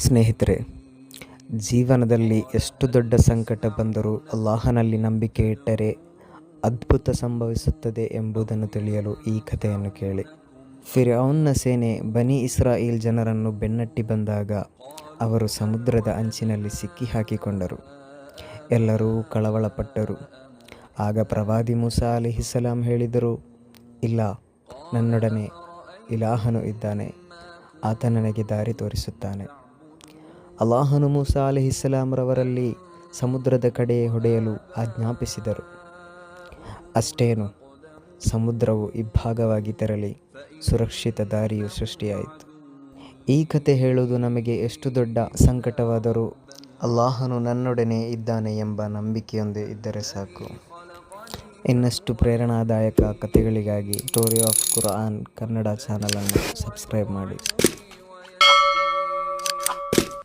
ಸ್ನೇಹಿತರೆ, ಜೀವನದಲ್ಲಿ ಎಷ್ಟು ದೊಡ್ಡ ಸಂಕಟ ಬಂದರೂ ಅಲ್ಲಾಹನಲ್ಲಿ ನಂಬಿಕೆ ಇಟ್ಟರೆ ಅದ್ಭುತ ಸಂಭವಿಸುತ್ತದೆ ಎಂಬುದನ್ನು ತಿಳಿಯಲು ಈ ಕಥೆಯನ್ನು ಕೇಳಿ. ಫಿರ್ಔನ್ನ ಸೇನೆ ಬನಿ ಇಸ್ರಾಯೇಲ್ ಜನರನ್ನು ಬೆನ್ನಟ್ಟಿ ಬಂದಾಗ ಅವರು ಸಮುದ್ರದ ಅಂಚಿನಲ್ಲಿ ಸಿಕ್ಕಿ ಹಾಕಿಕೊಂಡರು. ಎಲ್ಲರೂ ಕಳವಳಪಟ್ಟರು. ಆಗ ಪ್ರವಾದಿ ಮೂಸಾ ಅಲೈಹಿಸ್ಸಲಾಂ ಹೇಳಿದರು, ಇಲ್ಲ, ನನ್ನೊಡನೆ ಇಲಾಹನು ಇದ್ದಾನೆ, ಆತ ನನಗೆ ದಾರಿ ತೋರಿಸುತ್ತಾನೆ. ಅಲ್ಲಾಹನು ಮೂಸಾ ಅಲೈಹಿಸ್ಸಲಾಂರವರಲ್ಲಿ ಸಮುದ್ರದ ಕಡೆ ಹೊಡೆಯಲು ಆಜ್ಞಾಪಿಸಿದರು. ಅಷ್ಟೇನು, ಸಮುದ್ರವು ಇಬ್ಬಾಗವಾಗಿ ತೆರಳಿ ಸುರಕ್ಷಿತ ದಾರಿಯು ಸೃಷ್ಟಿಯಾಯಿತು. ಈ ಕತೆ ಹೇಳುವುದು ನಮಗೆ ಎಷ್ಟು ದೊಡ್ಡ ಸಂಕಟವಾದರೂ ಅಲ್ಲಾಹನು ನನ್ನೊಡನೆ ಇದ್ದಾನೆ ಎಂಬ ನಂಬಿಕೆಯೊಂದೇ ಇದ್ದರೆ ಸಾಕು. ಇನ್ನಷ್ಟು ಪ್ರೇರಣಾದಾಯಕ ಕಥೆಗಳಿಗಾಗಿ ಸ್ಟೋರಿ ಆಫ್ ಕುರ್ಆನ್ ಕನ್ನಡ ಚಾನಲನ್ನು ಸಬ್ಸ್ಕ್ರೈಬ್ ಮಾಡಿ.